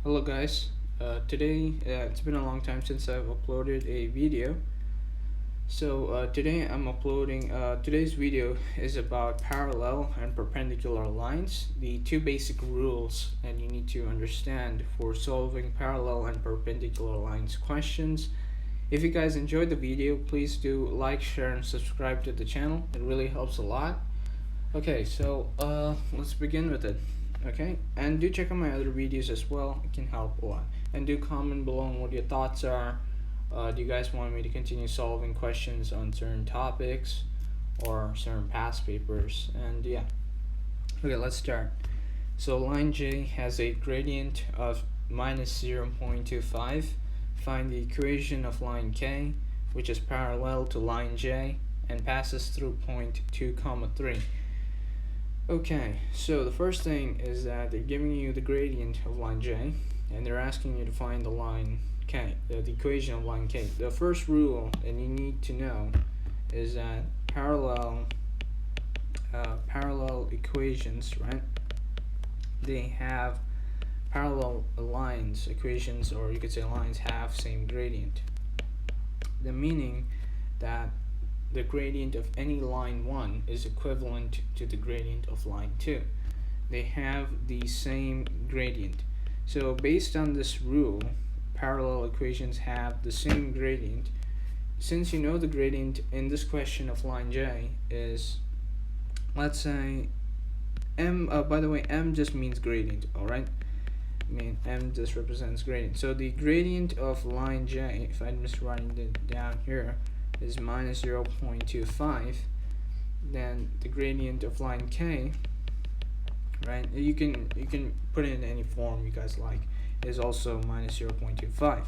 Hello guys, today it's been a long time since I've uploaded a video. Today I'm uploading, today's video is about parallel and perpendicular lines, the two basic rules that you need to understand for solving parallel and perpendicular lines questions. If you guys enjoyed the video, please do like, share and subscribe to the channel. It really helps a lot. Let's begin with it. Okay, and do check out my other videos as well. It can help a lot. And do comment below on what your thoughts are. Do you guys want me to continue solving questions on certain topics or certain past papers? And yeah, okay, let's start. So line J has a gradient of minus 0.25. Find the equation of line K, which is parallel to line J and passes through point 2, 3. Okay, so the first thing is that they're giving you the gradient of line J and they're asking you to find the line K, the equation of line K. The first rule that you need to know is that parallel equations, right? They have parallel lines, equations, or you could say lines have same gradient. The meaning that the gradient of any line 1 is equivalent to the gradient of line 2. They have the same gradient. So based on this rule, parallel equations have the same gradient. Since you know the gradient in this question of line J is, let's say, m, by the way, m just means gradient, alright? I mean, m just represents gradient. So the gradient of line J, if I'm just writing it down here, is minus 0.25, then the gradient of line K, right, you can put it in any form you guys like, is also minus 0.25.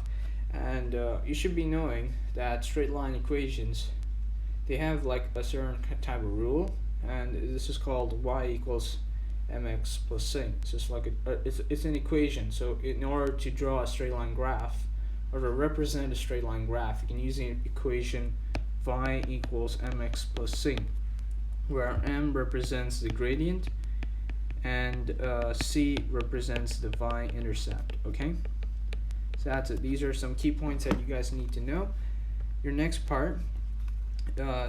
And you should be knowing that straight line equations, they have like a certain type of rule, and this is called y equals mx plus c. It's just like it's an equation. So in order to draw a straight line graph, or to represent a straight line graph, you can use the equation y equals mx plus c, where m represents the gradient and c represents the y-intercept. Okay, so that's it. These are some key points that you guys need to know. Your next part,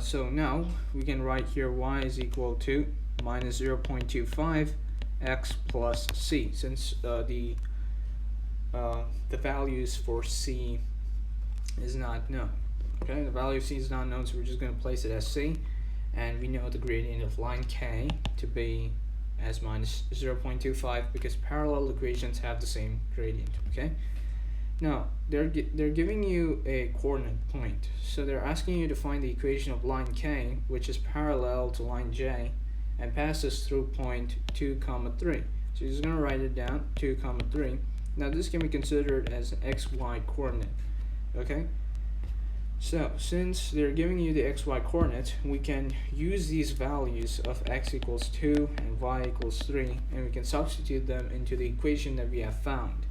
so now we can write here y is equal to minus 0.25 x plus c, since the values for c is not known. Okay, the value of c is not known, so we're just going to place it as c, and we know the gradient of line K to be as minus 0.25 because parallel equations have the same gradient. Okay, now they're giving you a coordinate point, so they're asking you to find the equation of line K, which is parallel to line J and passes through point 2, 3. So you're just going to write it down, 2, 3. Now this can be considered as an xy coordinate. Okay, so since they're giving you the xy coordinates, we can use these values of x equals 2 and y equals 3, and we can substitute them into the equation that we have found.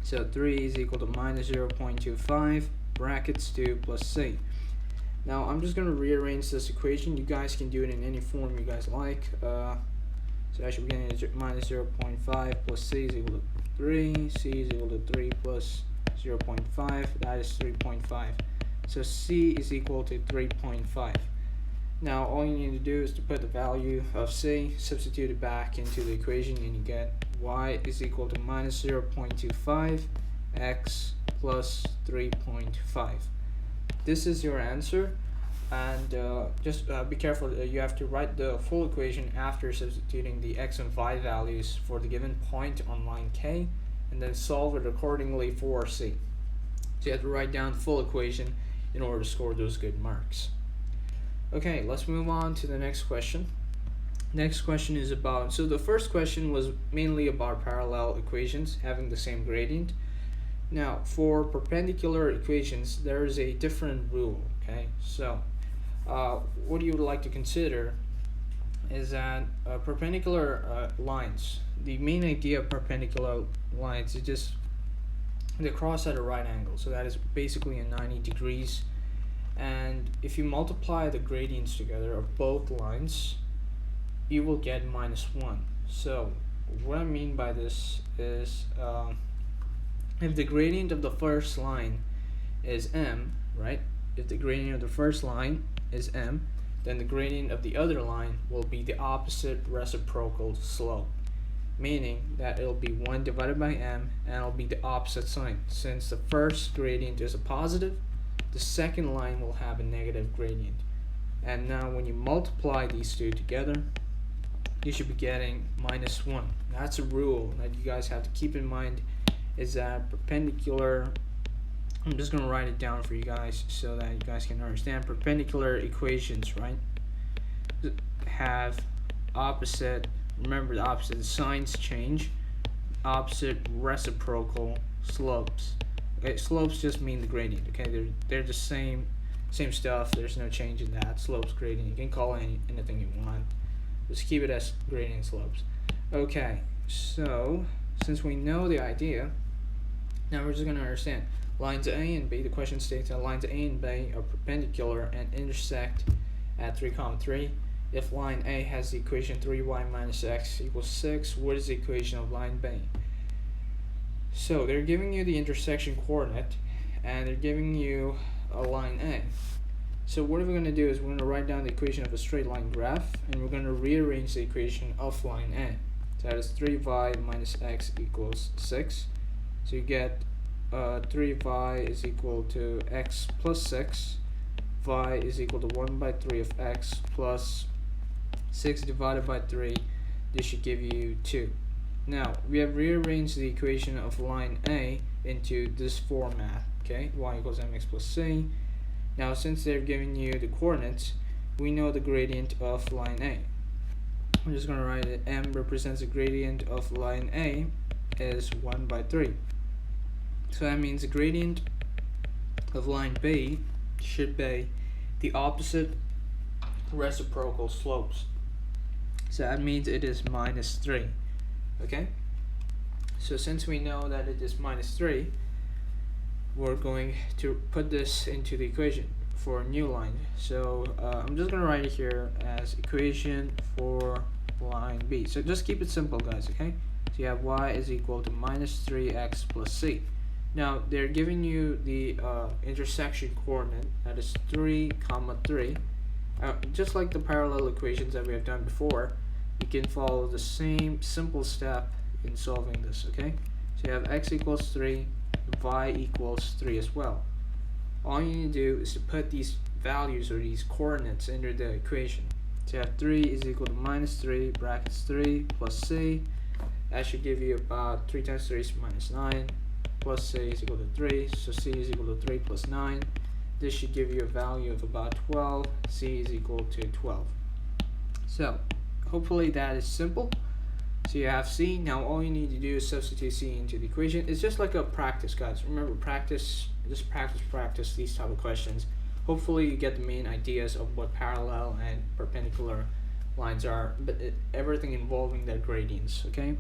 So 3 is equal to minus 0.25 brackets 2 plus c. Now I'm just going to rearrange this equation. You guys can do it in any form you guys like. So I should begin at minus 0.5 plus c is equal to 3, c is equal to 3 plus 0.5, that is 3.5. So c is equal to 3.5. Now all you need to do is to put the value of c, substitute it back into the equation, and you get y is equal to minus 0.25 x plus 3.5. This is your answer, and just be careful. You have to write the full equation after substituting the x and y values for the given point on line K, and then solve it accordingly for C. So you have to write down the full equation in order to score those good marks. Okay, let's move on to the next question. Next question is about, so the first question was mainly about parallel equations having the same gradient. Now for perpendicular equations, there is a different rule. Okay, so what you would like to consider is that perpendicular lines, the main idea of perpendicular lines is just they cross at a right angle, so that is basically in 90 degrees, and if you multiply the gradients together of both lines, you will get -1. So what I mean by this is if the gradient of the first line is m, right? If the gradient of the first line is m, then the gradient of the other line will be the opposite reciprocal slope, meaning that it'll be 1 divided by m, and it'll be the opposite sign. Since the first gradient is a positive, the second line will have a negative gradient. And now when you multiply these two together, you should be getting -1. That's a rule that you guys have to keep in mind, is that perpendicular, I'm just going to write it down for you guys so that you guys can understand. Perpendicular equations, right, have opposite, remember the opposite, the signs change, opposite reciprocal slopes. Okay, slopes just mean the gradient. Okay, they're the same stuff. There's no change in that. Slopes, gradient, you can call it anything you want. Just keep it as gradient slopes. Okay, so since we know the idea, now we're just going to understand. Lines A and B, the question states that lines A and B are perpendicular and intersect at 3, 3. If line A has the equation 3y minus x equals 6, what is the equation of line B? So they're giving you the intersection coordinate, and they're giving you a line A. So what we're going to do is we're going to write down the equation of a straight line graph, and we're going to rearrange the equation of line A. So that is 3y minus x equals 6. So you get 3y is equal to x plus 6. Y is equal to 1 by 3 of x plus 6 divided by 3. This should give you 2. Now, we have rearranged the equation of line A into this format. Okay, y equals mx plus c. Now, since they're giving you the coordinates, we know the gradient of line A. I'm just going to write it. M represents the gradient of line A is 1 by 3. So that means the gradient of line B should be the opposite reciprocal slopes. So that means it is -3. Okay? So since we know that it is -3, we're going to put this into the equation for a new line. So I'm just going to write it here as equation for line B. So just keep it simple, guys, okay? So you have y is equal to -3x plus c. Now they're giving you the intersection coordinate, that is 3, 3. Just like the parallel equations that we have done before, you can follow the same simple step in solving this, okay? So you have x equals 3, y equals 3 as well. All you need to do is to put these values or these coordinates into the equation. So you have 3 is equal to -3 brackets 3 plus c. That should give you about 3 times 3 is -9 plus c is equal to 3. So c is equal to 3 plus 9. This should give you a value of about 12. C is equal to 12. So hopefully that is simple. So you have C. Now all you need to do is substitute C into the equation. It's just like a practice, guys. Remember, practice, just practice these type of questions. Hopefully you get the main ideas of what parallel and perpendicular lines are, but everything involving their gradients, okay?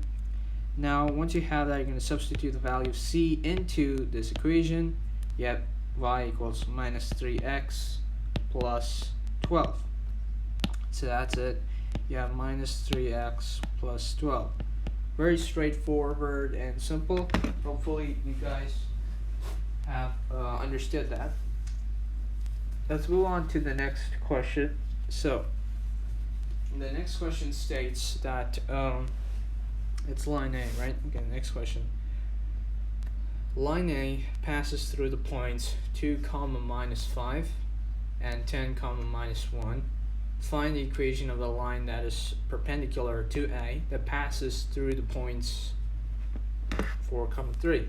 Now once you have that, you're going to substitute the value of C into this equation. You have y equals -3x plus 12. So that's it. You have -3x plus 12. Very straightforward and simple. Hopefully you guys have understood that. Let's move on to the next question. So the next question states that it's line A, right? Okay, next question. Line A passes through the points 2, -5 and 10, -1. Find the equation of the line that is perpendicular to A that passes through the points 4, 3.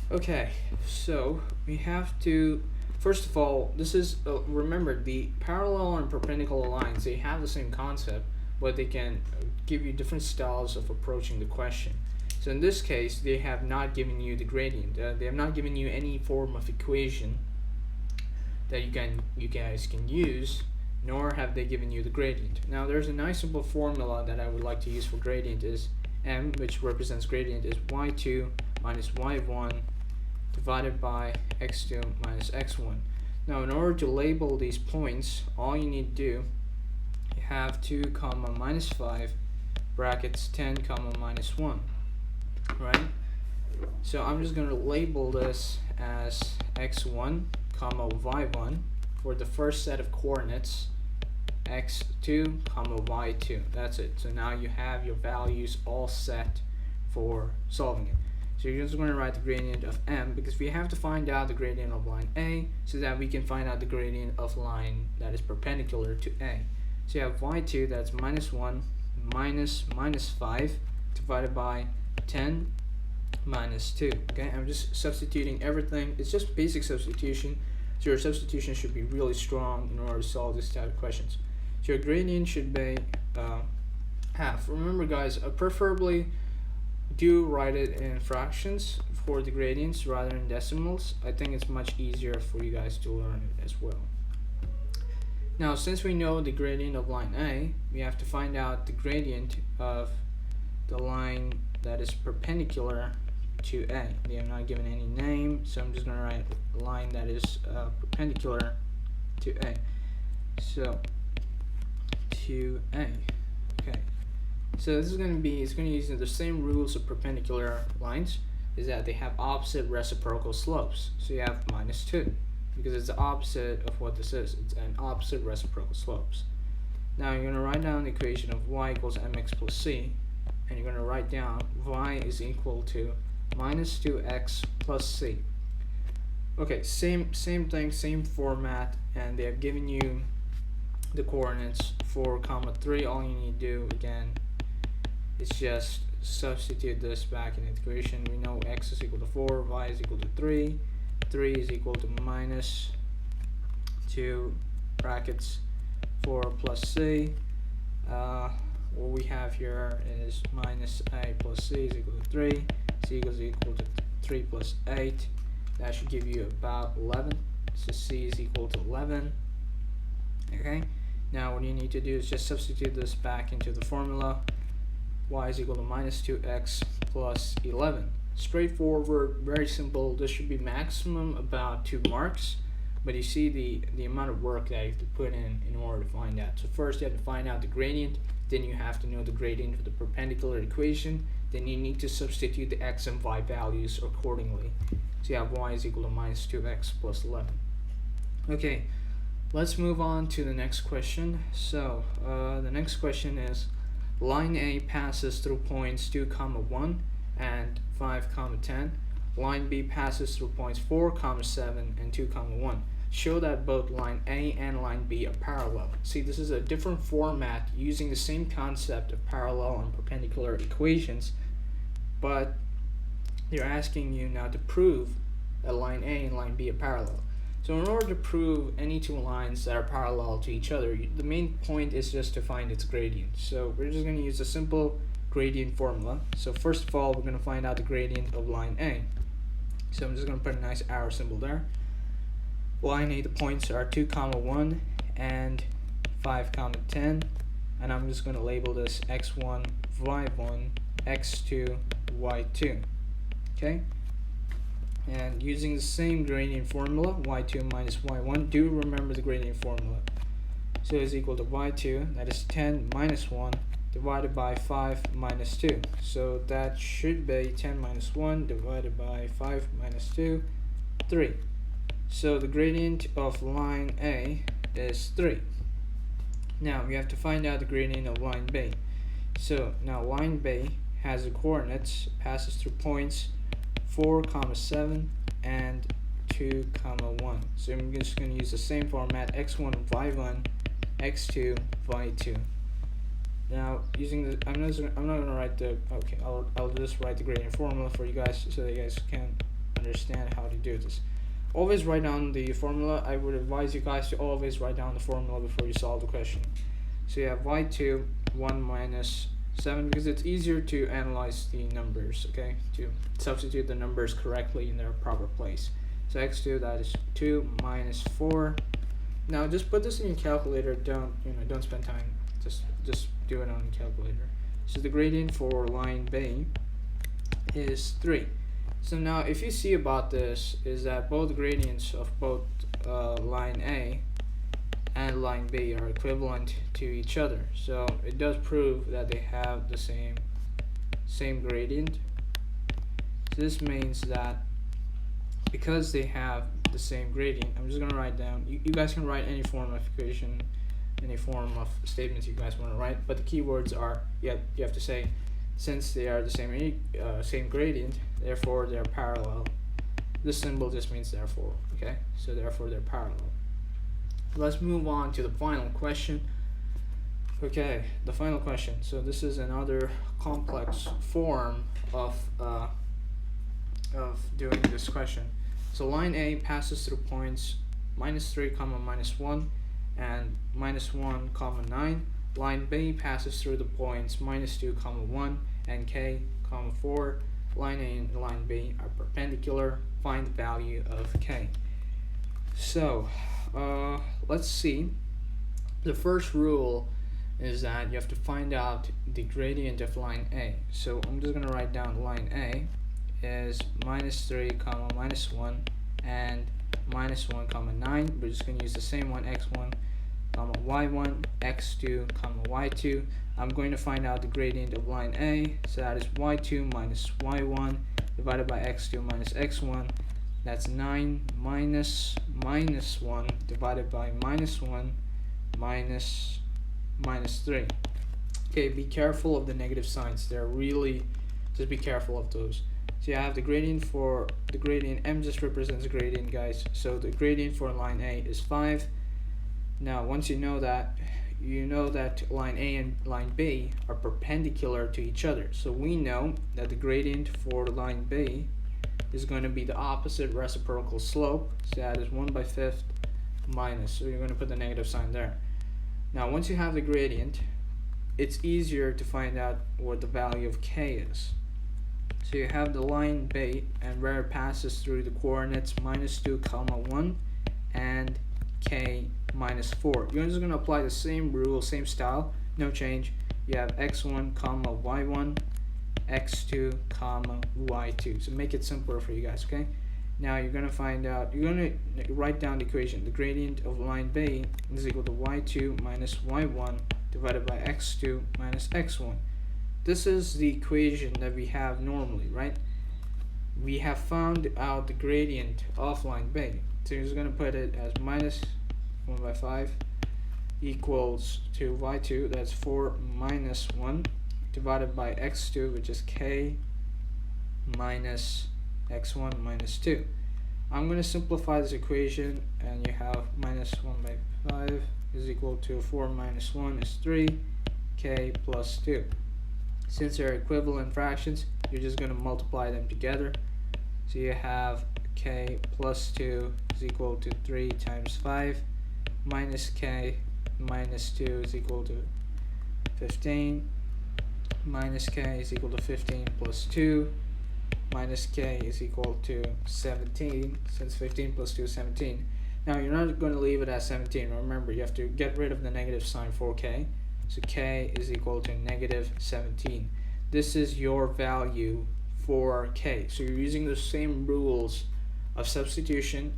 Okay, so we have to, first of all, this is, remember, the parallel and perpendicular lines, they have the same concept, but they can give you different styles of approaching the question. So in this case, they have not given you the gradient. They have not given you any form of equation that you guys can use, nor have they given you the gradient. Now there's a nice simple formula that I would like to use for gradient is m, which represents gradient, is y2 minus y1 divided by x2 minus x1. Now in order to label these points, all you need to do, you have 2, -5 brackets 10 comma minus 1, right? So I'm just going to label this as x1 comma y1 for the first set of coordinates, x2 comma y2. That's it. So now you have your values all set for solving it. So you're just going to write the gradient of m, because we have to find out the gradient of line A so that we can find out the gradient of line that is perpendicular to A. So you have y2, that's minus 1 minus 5 divided by 10 minus 2. Okay, I'm just substituting everything. It's just basic substitution, so your substitution should be really strong in order to solve this type of questions. So your gradient should be half. Remember guys, preferably do write it in fractions for the gradients rather than decimals. I think it's much easier for you guys to learn it as well. Now since we know the gradient of line A, we have to find out the gradient of the line that is perpendicular to A. They are not given any name, so I'm just going to write a line that is perpendicular to A. So to A. Okay. So this is going to be, it's going to use the same rules of perpendicular lines, is that they have opposite reciprocal slopes. So you have minus 2, because it's the opposite of what this is. It's an opposite reciprocal slopes. Now you're going to write down the equation of y equals mx plus c, and you're going to write down y is equal to minus 2x plus c. Okay, same thing, same format, and they have given you the coordinates 4, 3. All you need to do again is just substitute this back in the equation. We know x is equal to 4, y is equal to 3, 3 is equal to minus 2 brackets 4 plus c. What we have here is minus a plus c is equal to 3, c is equal to 3 plus 8. That should give you about 11. So c is equal to 11. Okay, now what you need to do is just substitute this back into the formula. Y is equal to minus 2x plus 11. Straightforward, very simple. This should be maximum about 2 marks, but you see the amount of work that you have to put in order to find that. So first you have to find out the gradient, then you have to know the gradient for the perpendicular equation, then you need to substitute the x and y values accordingly. So you have y is equal to minus 2x plus 11. Okay, let's move on to the next question. So the next question is, line A passes through points 2, 1 and 5, 10. Line B passes through points 4, 7 and 2, 1. Show that both line A and line B are parallel. See, this is a different format using the same concept of parallel and perpendicular equations, but they're asking you now to prove that line A and line B are parallel. So in order to prove any two lines that are parallel to each other, the main point is just to find its gradient. So we're just going to use a simple gradient formula. So first of all, we're going to find out the gradient of line A. So I'm just going to put a nice arrow symbol there. Line A, the points are 2, 1 and 5, 10. And I'm just going to label this x1, y1, x2, y2. Okay? And using the same gradient formula, y2 minus y1, do remember the gradient formula. So it's equal to y2, that is 10 minus 1, divided by 5 minus 2. So that should be 10 minus 1 divided by 5 minus 2, 3. So the gradient of line A is 3. Now we have to find out the gradient of line B. So now line B has the coordinates, passes through points 4, 7 and 2, 1. So I'm just going to use the same format, x1, y1, x2, y2. Now using the, I'm not going to write the, okay, I'll just write the gradient formula for you guys so that you guys can understand how to do this. Always write down the formula. I would advise you guys to always write down the formula before you solve the question. So you have y2, 1 minus 7, because it's easier to analyze the numbers, okay, to substitute the numbers correctly in their proper place. So x2, that is 2 minus 4. Now just put this in your calculator. Don't spend time, just do it on the calculator. So the gradient for line B is 3. So now if you see about this is that both gradients of both line A and line B are equivalent to each other. So it does prove that they have the same gradient. So this means that because they have the same gradient, I'm just going to write down, you guys can write any form of equation, any form of statements you guys want to write, but the keywords are, you have to say, since they are the same gradient, therefore they're parallel. This symbol just means therefore, okay? So therefore they're parallel. Let's move on to the final question. Okay, the final question. So this is another complex form of doing this question. So line A passes through points -3, -1 and -1, 9. Line B passes through the points -2, 1 and k, 4. Line A and line B are perpendicular. Find the value of k. So let's see. The first rule is that you have to find out the gradient of line A. So I'm just going to write down line A is -3, -1 and -1, 9. We're just going to use the same one, x1, y1, x2, y2. I'm going to find out the gradient of line A. So that is y2 minus y1 divided by x2 minus x1. That's 9 minus -1 divided by -1 minus -3. Okay, be careful of the negative signs. They're really, just be careful of those. So you have the gradient for the gradient. M just represents gradient, guys. So the gradient for line A is 5. Now once you know that line A and line B are perpendicular to each other. So we know that the gradient for line B is going to be the opposite reciprocal slope. So that is 1/5 minus. So you're going to put the negative sign there. Now once you have the gradient, it's easier to find out what the value of k is. So you have the line B, and where it passes through the coordinates -2, 1 and k -4. You're just going to apply the same rule, same style, no change. You have x1, y1, x2, y2. So make it simpler for you guys, okay? Now you're going to find out, you're going to write down the equation. The gradient of line B is equal to y2 minus y1 divided by x2 minus x1. This is the equation that we have normally, right? We have found out the gradient of line B. So you're just going to put it as -1/5 equals to y2, that's 4 minus 1 divided by x2, which is k minus x1 minus 2. I'm going to simplify this equation, and you have -1/5 is equal to 4 minus 1 is 3, k plus 2. Since they're equivalent fractions, you're just going to multiply them together. So you have k plus 2 is equal to 3 times 5 minus k minus 2 is equal to 15 minus k is equal to 15 plus 2 minus k is equal to 17, since 15 plus 2 is 17. Now you're not going to leave it at 17. Remember, you have to get rid of the negative sign for k. So k is equal to -17. This is your value for k. So you're using the same rules of substituting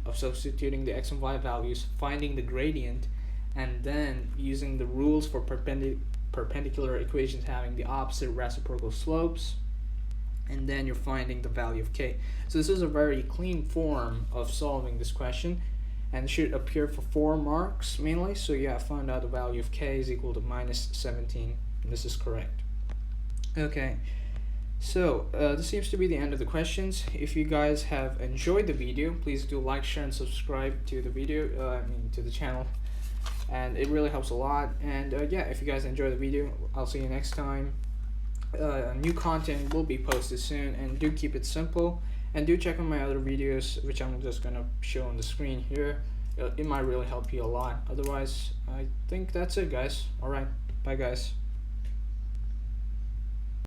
the x and y values, finding the gradient, and then using the rules for perpendicular equations having the opposite reciprocal slopes, and then you're finding the value of k. So this is a very clean form of solving this question, and should appear for 4 marks mainly. So yeah, found out the value of k is equal to -17, and this is correct. Okay, so this seems to be the end of the questions. If you guys have enjoyed the video, please do like, share, and subscribe to the video, to the channel, and it really helps a lot. And yeah, if you guys enjoy the video, I'll see you next time. New content will be posted soon, and do keep it simple, and do check out my other videos, which I'm just gonna show on the screen here. It might really help you a lot. Otherwise, I think that's it, guys. All right, bye guys.